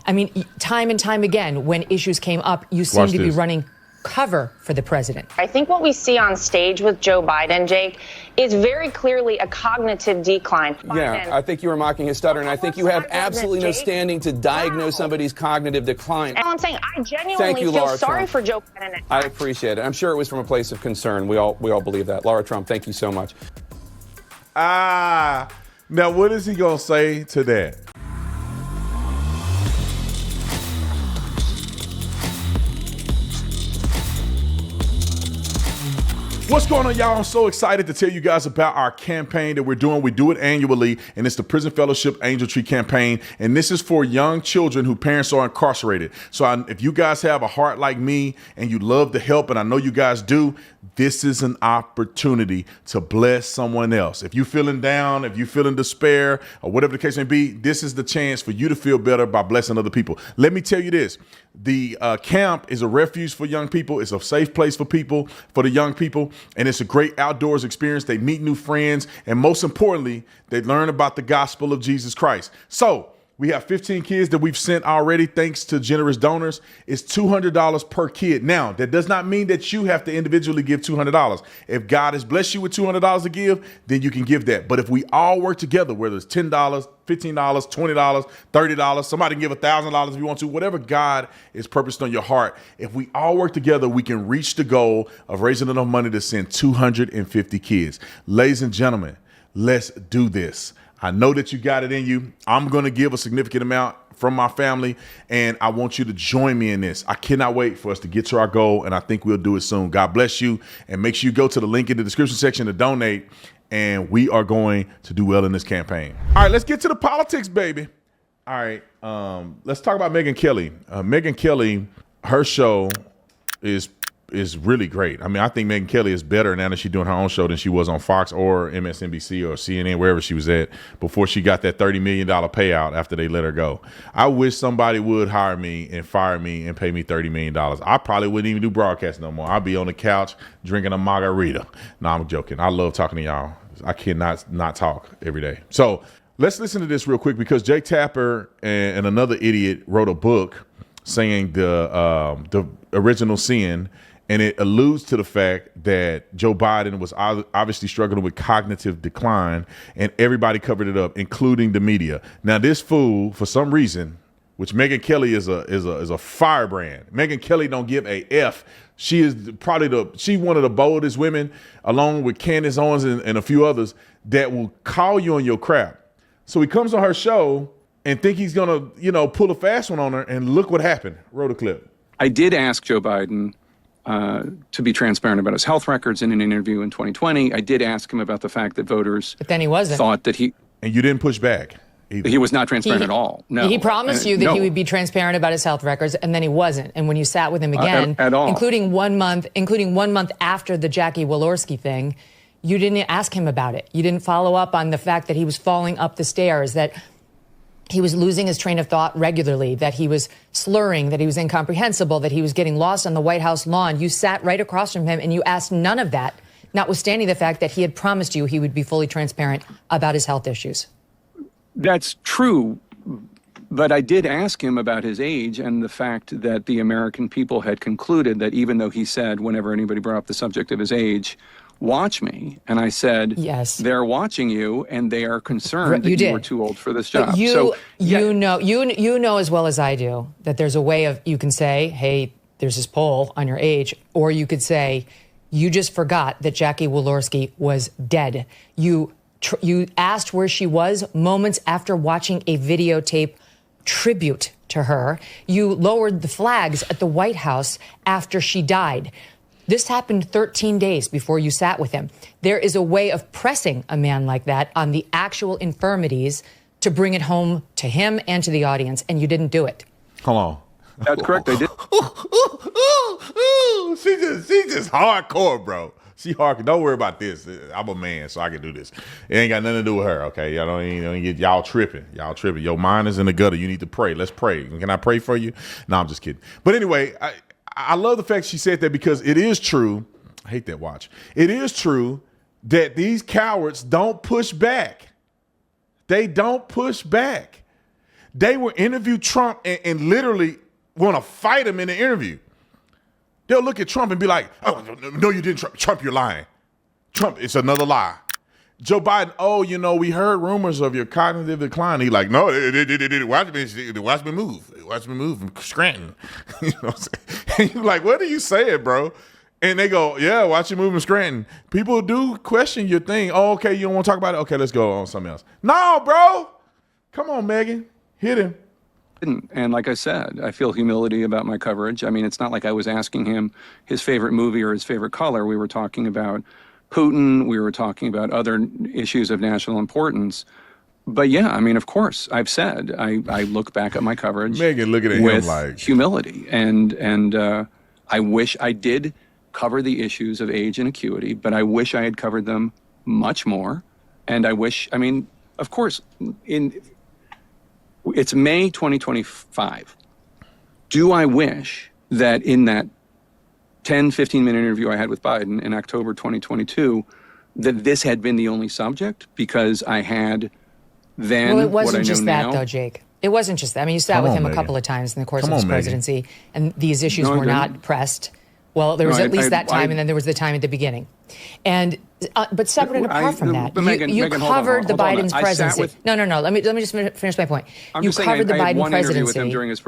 I mean, time and time again, when issues came up, you seem to be running cover for the president. I think what we see on stage with Joe Biden, Jake, is very clearly a cognitive decline. Yeah, I think you were mocking his stutter, and I think you have absolutely no standing to diagnose somebody's cognitive decline. And I'm saying I genuinely feel sorry for Joe Biden. I appreciate it. I'm sure it was from a place of concern. We all believe that. Lara Trump, thank you so much. Now what is he gonna say to that? What's going on, y'all? I'm so excited to tell you guys about our campaign that we're doing. We do it annually, and it's the Prison Fellowship Angel Tree campaign. And this is for young children whose parents are incarcerated. So if you guys have a heart like me and you love to help, and I know you guys do, this is an opportunity to bless someone else. If you're feeling down, if you're feeling despair, or whatever the case may be, this is the chance for you to feel better by blessing other people. Let me tell you this. The camp is a refuge for young people. It's a safe place for people, for the young people. And it's a great outdoors experience. They meet new friends. And most importantly, they learn about the gospel of Jesus Christ. So we have 15 kids that we've sent already, thanks to generous donors. It's $200 per kid. Now, that does not mean that you have to individually give $200. If God has blessed you with $200 to give, then you can give that. But if we all work together, whether it's $10, $15, $20, $30, somebody can give $1,000 if you want to, whatever God is purposed on your heart. If we all work together, we can reach the goal of raising enough money to send 250 kids. Ladies and gentlemen, let's do this. I know that you got it in you. I'm going to give a significant amount from my family, and I want you to join me in this. I cannot wait for us to get to our goal, and I think we'll do it soon. God bless you, and make sure you go to the link in the description section to donate, and we are going to do well in this campaign. All right, let's get to the politics, baby. All right, let's talk about Megyn Kelly. Megyn Kelly, her show is really great. I mean, I think Megyn Kelly is better now that she's doing her own show than she was on Fox or MSNBC or CNN, wherever she was at, before she got that $30 million payout after they let her go. I wish somebody would hire me and fire me and pay me $30 million. I probably wouldn't even do broadcast no more. I'd be on the couch drinking a margarita. No, I'm joking. I love talking to y'all. I cannot not talk every day. So let's listen to this real quick, because Jake Tapper and another idiot wrote a book saying the original sin. And it alludes to the fact that Joe Biden was obviously struggling with cognitive decline, and everybody covered it up, including the media. Now, this fool, for some reason, which Megyn Kelly is a firebrand. Megyn Kelly don't give a F. She is probably she's one of the boldest women, along with Candace Owens and a few others, that will call you on your crap. So he comes on her show and think he's gonna, pull a fast one on her, and look what happened. Roll the clip. I did ask Joe Biden to be transparent about his health records in an interview in 2020. I did ask him about the fact that voters but then he wasn't. Thought that he... And you didn't push back either. He was not transparent at all. No. He promised you that he would be transparent about his health records, and then he wasn't. And when you sat with him again, at all. including 1 month after the Jackie Walorski thing, you didn't ask him about it. You didn't follow up on the fact that he was falling up the stairs, that he was losing his train of thought regularly, that he was slurring, that he was incomprehensible, that he was getting lost on the White House lawn. You sat right across from him and you asked none of that, notwithstanding the fact that he had promised you he would be fully transparent about his health issues. That's true. But I did ask him about his age and the fact that the American people had concluded that, even though he said whenever anybody brought up the subject of his age, watch me. And I said, yes, they're watching you, and they are concerned that you were too old for this job. But you know as well as I do that there's a way of, you can say, hey, there's this poll on your age, or you could say, you just forgot that Jackie Walorski was dead. You asked where she was moments after watching a videotape tribute to her. You lowered the flags at the White House after she died. This happened 13 days before you sat with him. There is a way of pressing a man like that on the actual infirmities to bring it home to him and to the audience, and you didn't do it. Hold on. That's correct, I did. She just hardcore, bro. She hardcore. Don't worry about this. I'm a man, so I can do this. It ain't got nothing to do with her, okay? Y'all don't get y'all tripping. Y'all tripping. Your mind is in the gutter. You need to pray. Let's pray. Can I pray for you? No, I'm just kidding. But anyway, I love the fact she said that, because it is true. I hate that watch. It is true that these cowards don't push back. They don't push back. They will interview Trump and literally want to fight him in the interview. They'll look at Trump and be like, oh, no, you didn't. Trump, you're lying. Trump, it's another lie. Joe Biden, oh, we heard rumors of your cognitive decline. He like, no, watch me move. Watch me move from Scranton. You know what I'm saying? And you're like, what are you saying, bro? And they go, yeah, watch you move from Scranton. People do question your thing. Oh, okay, you don't want to talk about it? Okay, let's go on something else. No, bro. Come on, Megyn. Hit him. And like I said, I feel humility about my coverage. I mean, it's not like I was asking him his favorite movie or his favorite color. We were talking about Putin. We were talking about other issues of national importance. But yeah, I mean, of course, I've said I look back at my coverage Megyn, looking at with him like humility. And I wish I did cover the issues of age and acuity, but I wish I had covered them much more. And I wish, I mean, of course, it's May 2025. Do I wish that in that 10, 15-minute interview I had with Biden in October 2022, that this had been the only subject because I had then Well, it what I wasn't know just that, now? though, Jake. It wasn't just that. I mean, you sat Come with on, him a Megyn. couple of times in the course Come of his on, Megyn. presidency, and these issues No, I were not didn't. pressed. Well, there was No, at least that time, I- and then there was the time at the beginning. And but separate and apart from that, but Megyn, you Megyn, hold on, covered the hold on. Biden's I sat presidency. with- No. Let me just finish my point. I'm You just saying covered the I had Biden one interview presidency. with him during his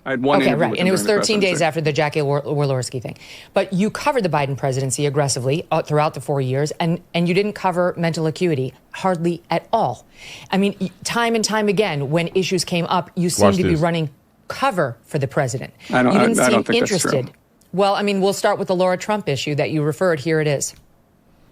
I had one Okay, interview right. with And him it was during the 13 days presidency. after the Jackie Walorski thing. But you covered the Biden presidency aggressively throughout the 4 years, and you didn't cover mental acuity hardly at all. I mean, time and time again, when issues came up, you seemed Watch to be this. running cover for the president. I don't- You didn't I seem don't think that's interested. true. Well, I mean, we'll start with the Lara Trump issue that you referred. Here it is.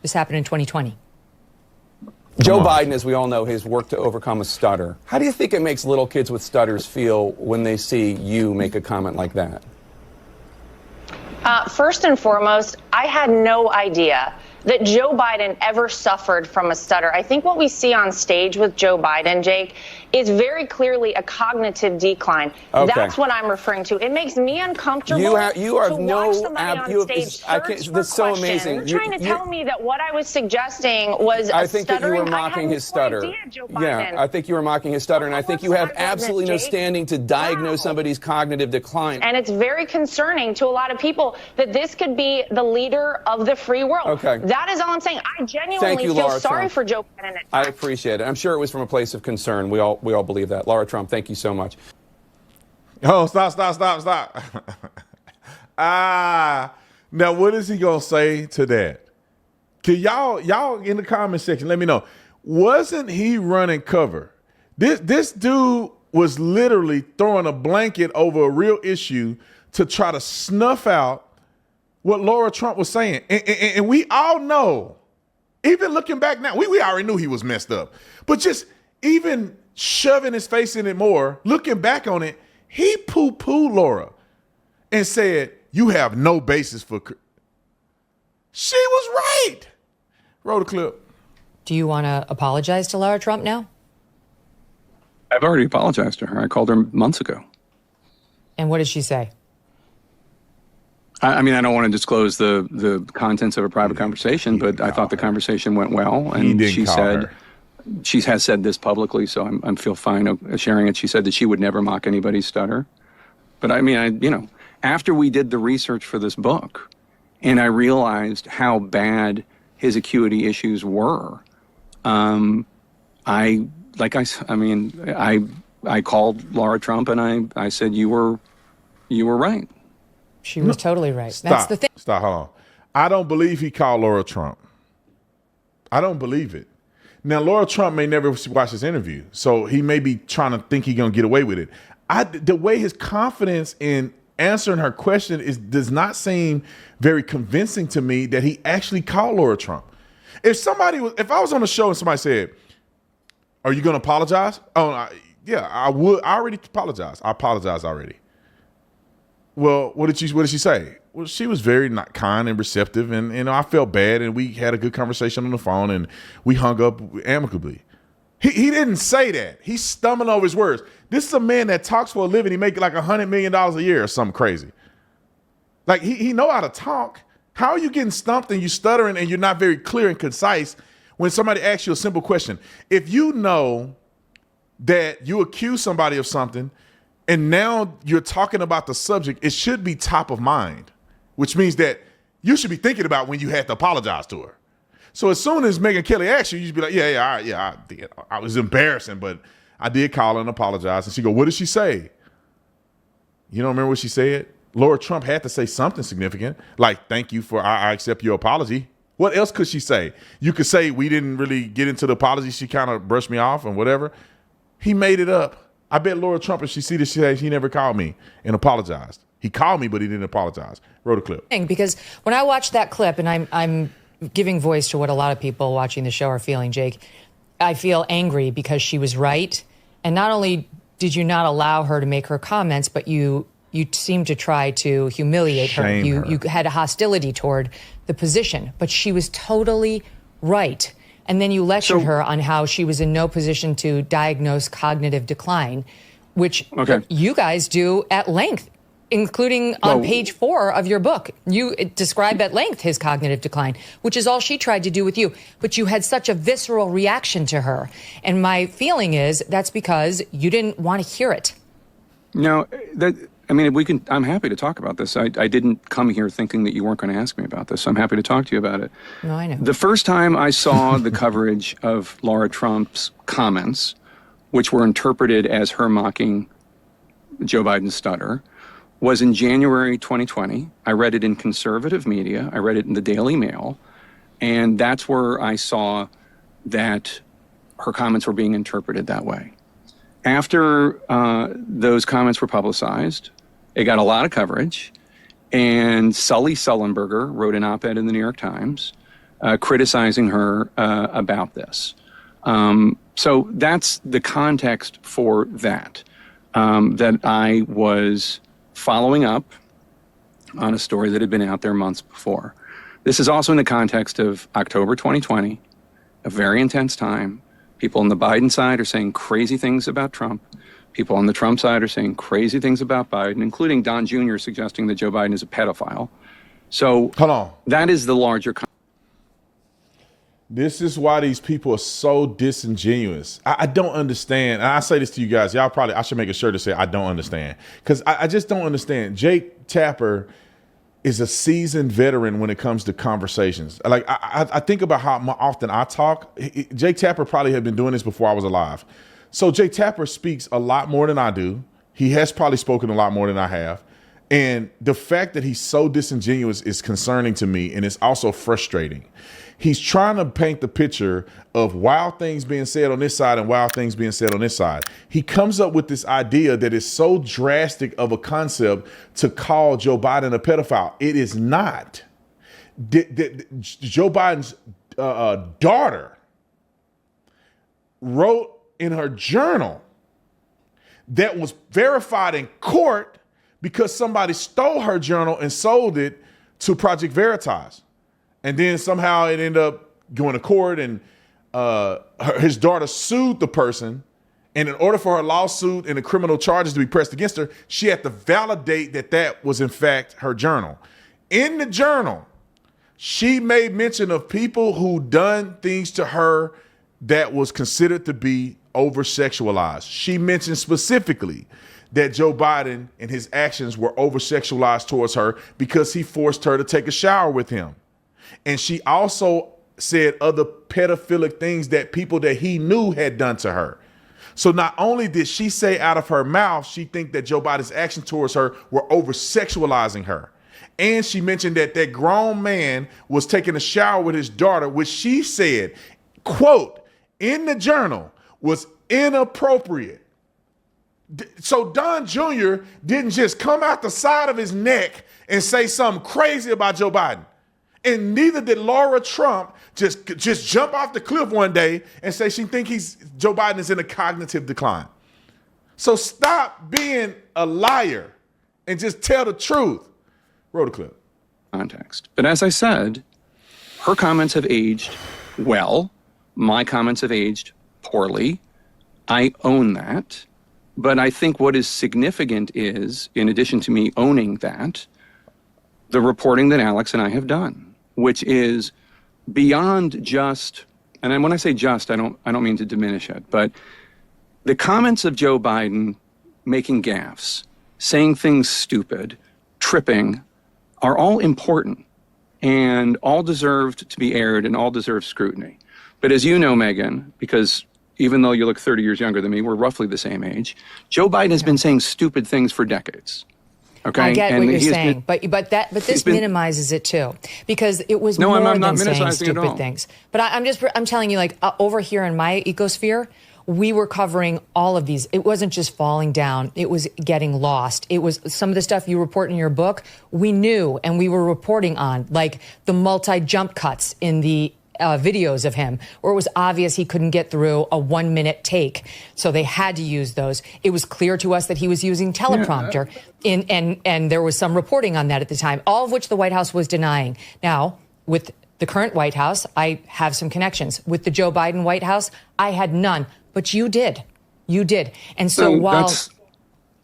This happened in 2020. Joe Biden, as we all know, has worked to overcome a stutter. How do you think it makes little kids with stutters feel when they see you make a comment like that? First and foremost, I had no idea that Joe Biden ever suffered from a stutter. I think what we see on stage with Joe Biden, Jake, is very clearly a cognitive decline. Okay. That's what I'm referring to. It makes me uncomfortable You are to watch somebody on stage search for that's so questions. amazing. You're trying to tell me that what I was suggesting was I a think that you stuttering. were mocking his stutter. Yeah, I think you were mocking his stutter, and I think you have absolutely no standing to diagnose somebody's cognitive decline. And it's very concerning to a lot of people that this could be the leader of the free world. Okay. That is all I'm saying. I genuinely Thank you, feel Lara sorry Trump. for Joe Biden at I times. appreciate it. I'm sure it was from a place of concern. We all believe that. Lara Trump, thank you so much. Oh, stop. Now what is he gonna say to that? Can y'all in the comment section let me know. Wasn't he running cover? This dude was literally throwing a blanket over a real issue to try to snuff out what Lara Trump was saying. And we all know, even looking back now, we already knew he was messed up. But just even shoving his face in it more, looking back on it, he poo-pooed Laura and said, you have no basis for... She was right. Roll the clip. Do you want to apologize to Lara Trump now? I've already apologized to her. I called her months ago. And what did she say? I mean, I don't want to disclose the contents of a private conversation, but I thought the conversation went well. And she said, she has said this publicly, so I feel fine sharing it. She said that she would never mock anybody's stutter. But I mean, after we did the research for this book and I realized how bad his acuity issues were, I called Lara Trump and I said, you were right. She was totally right. Stop. That's the thing. Stop. Hold on. I don't believe he called Lara Trump. I don't believe it. Now, Lara Trump may never watch this interview, so he may be trying to think he's going to get away with it. The way his confidence in answering her question does not seem very convincing to me that he actually called Lara Trump. If I was on a show and somebody said, "Are you going to apologize?" Oh, yeah, I would. I already apologized. I apologized already. Well, what did she say? Well, she was very not kind and receptive, and I felt bad, and we had a good conversation on the phone, and we hung up amicably. He didn't say that. He's stumbling over his words. This is a man that talks for a living. He makes like $100 million a year or something crazy. Like he know how to talk. How are you getting stumped and you stuttering and you're not very clear and concise when somebody asks you a simple question? If you know that you accuse somebody of something and now you're talking about the subject, it should be top of mind, which means that you should be thinking about when you had to apologize to her. So as soon as Megyn Kelly asks you, you should be like, I did. I was embarrassing, but I did call and apologize. And she go, what did she say? You don't remember what she said? Lara Trump had to say something significant, like, thank you for, I accept your apology. What else could she say? You could say, we didn't really get into the apology. She kind of brushed me off and whatever. He made it up. I bet Lara Trump, if she see this, she says he never called me and apologized. He called me, but he didn't apologize. Wrote a clip. Because when I watched that clip, and I'm giving voice to what a lot of people watching the show are feeling, Jake, I feel angry because she was right. And not only did you not allow her to make her comments, but you seemed to try to humiliate her. You had a hostility toward the position, but she was totally right. And then you lectured her on how she was in no position to diagnose cognitive decline, which you guys do at length, including on page 4 of your book. You describe at length his cognitive decline, which is all she tried to do with you. But you had such a visceral reaction to her. And my feeling is that's because you didn't want to hear it. No, I'm happy to talk about this. I didn't come here thinking that you weren't going to ask me about this. So I'm happy to talk to you about it. No, I know. The first time I saw the coverage of Lara Trump's comments, which were interpreted as her mocking Joe Biden's stutter, was in January 2020. I read it in conservative media. I read it in the Daily Mail. And that's where I saw that her comments were being interpreted that way. After those comments were publicized, it got a lot of coverage. And Sully Sullenberger wrote an op-ed in the New York Times criticizing her about this. So that's the context for that, that I was following up on a story that had been out there months before. This is also in the context of October 2020, a very intense time. People on the Biden side are saying crazy things about Trump. People on the Trump side are saying crazy things about Biden, including Don Jr. suggesting that Joe Biden is a pedophile. So hold on. That is the larger This is why these people are so disingenuous. I don't understand. And I say this to you guys. I should make a shirt to say I don't understand. Because I just don't understand. Jake Tapper is a seasoned veteran when it comes to conversations. Like I think about how often I talk. Jake Tapper probably had been doing this before I was alive. So Jake Tapper speaks a lot more than I do. He has probably spoken a lot more than I have. And the fact that he's so disingenuous is concerning to me, and it's also frustrating. He's trying to paint the picture of wild things being said on this side and wild things being said on this side. He comes up with this idea that is so drastic of a concept to call Joe Biden a pedophile. It is not. Joe Biden's daughter wrote in her journal that was verified in court because somebody stole her journal and sold it to Project Veritas. And then somehow it ended up going to court, and his daughter sued the person. And in order for her lawsuit and the criminal charges to be pressed against her, she had to validate that that was in fact her journal. In the journal, she made mention of people who done things to her that was considered to be over-sexualized. She mentioned specifically that Joe Biden and his actions were over-sexualized towards her because he forced her to take a shower with him. And she also said other pedophilic things that people that he knew had done to her. So not only did she say out of her mouth, she think that Joe Biden's actions towards her were over-sexualizing her. And she mentioned that that grown man was taking a shower with his daughter, which she said, quote, in the journal was inappropriate. So Don Jr. didn't just come out the side of his neck and say something crazy about Joe Biden. And neither did Lara Trump just jump off the cliff one day and say she think Joe Biden is in a cognitive decline. So stop being a liar and just tell the truth. Roll the clip. Context. But as I said, her comments have aged well. My comments have aged poorly. I own that. But I think what is significant is, in addition to me owning that, the reporting that Alex and I have done, which is beyond just, and when I say just, I don't mean to diminish it, but the comments of Joe Biden making gaffes, saying things stupid, tripping, are all important and all deserved to be aired and all deserve scrutiny. But as you know, Megyn, because even though you look 30 years younger than me, we're roughly the same age, Joe Biden has been saying stupid things for decades. Okay? I get what you're saying, but this minimizes it too, because it was more than saying stupid things. But I'm telling you, like over here in my ecosphere, we were covering all of these. It wasn't just falling down. It was getting lost. It was some of the stuff you report in your book. We knew and we were reporting on, like the multi-jump cuts in the videos of him, where it was obvious he couldn't get through a 1-minute take. So they had to use those. It was clear to us that he was using teleprompter and there was some reporting on that at the time, all of which the White House was denying. Now, with the current White House, I have some connections. With the Joe Biden White House, I had none. But you did. You did. And so while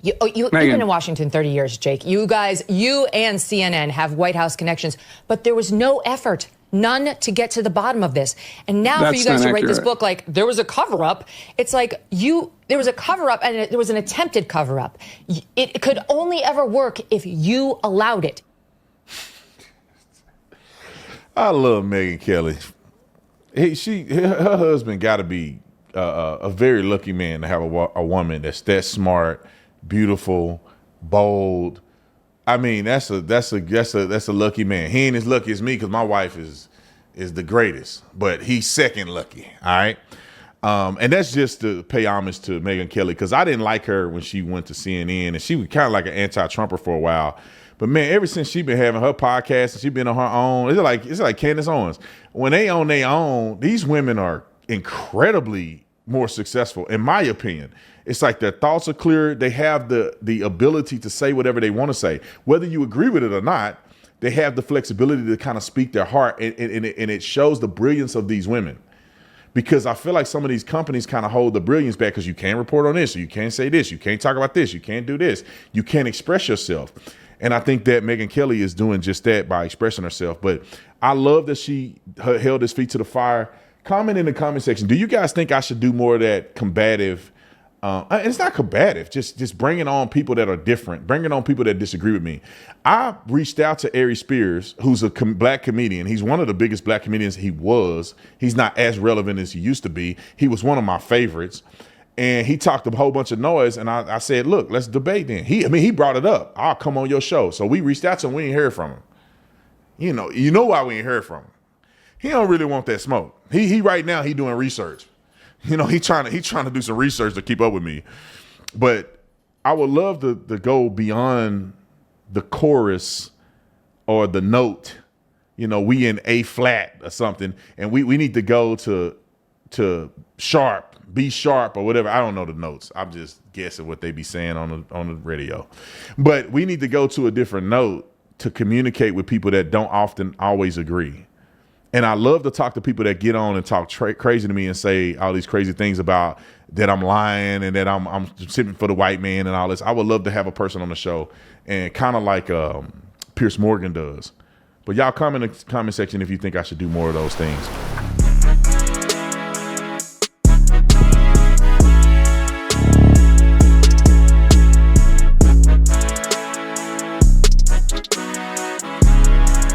you've been in Washington 30 years, Jake, you guys, you and CNN have White House connections, but there was no effort, none to get to the bottom of this. And now for you guys to write this book, like there was a cover up. It's like there was a cover up and there was an attempted cover up. It could only ever work if you allowed it. I love Megyn Kelly. Her husband got to be a very lucky man to have a woman that's that smart, beautiful, bold. I mean, that's a lucky man. He ain't as lucky as me because my wife is the greatest, but he's second lucky. All right, and that's just to pay homage to Megyn Kelly, because I didn't like her when she went to CNN, and she was kind of like an anti-Trumper for a while. But man, ever since she been having her podcast and she been on her own, it's like Candace Owens. When they on their own, these women are incredibly more successful, in my opinion. It's like their thoughts are clear. They have the ability to say whatever they want to say. Whether you agree with it or not, they have the flexibility to kind of speak their heart, and it shows the brilliance of these women. Because I feel like some of these companies kind of hold the brilliance back because you can't report on this, or you can't say this, you can't talk about this, you can't do this, you can't express yourself. And I think that Megyn Kelly is doing just that by expressing herself. But I love that she held his feet to the fire. Comment in the comment section. Do you guys think I should do more of that combative? It's not combative, just bringing on people that are different, bringing on people that disagree with me. I reached out to Ari Spears, who's a black comedian. He's one of the biggest black comedians he was. He's not as relevant as he used to be. He was one of my favorites. And he talked a whole bunch of noise, and I said, look, let's debate then. He brought it up. I'll come on your show. So we reached out to him. We ain't heard from him. You know why we ain't heard from him. He don't really want that smoke. He right now, he doing research. He trying to do some research to keep up with me. But I would love to go beyond the chorus or the note. We in A flat or something, and we need to go to sharp, B sharp or whatever. I don't know the notes. I'm just guessing what they be saying on the radio. But we need to go to a different note to communicate with people that don't often always agree. And I love to talk to people that get on and talk crazy to me and say all these crazy things about that I'm lying and that I'm sitting for the white man and all this. I would love to have a person on the show, and kind of like Piers Morgan does. But y'all comment in the comment section if you think I should do more of those things.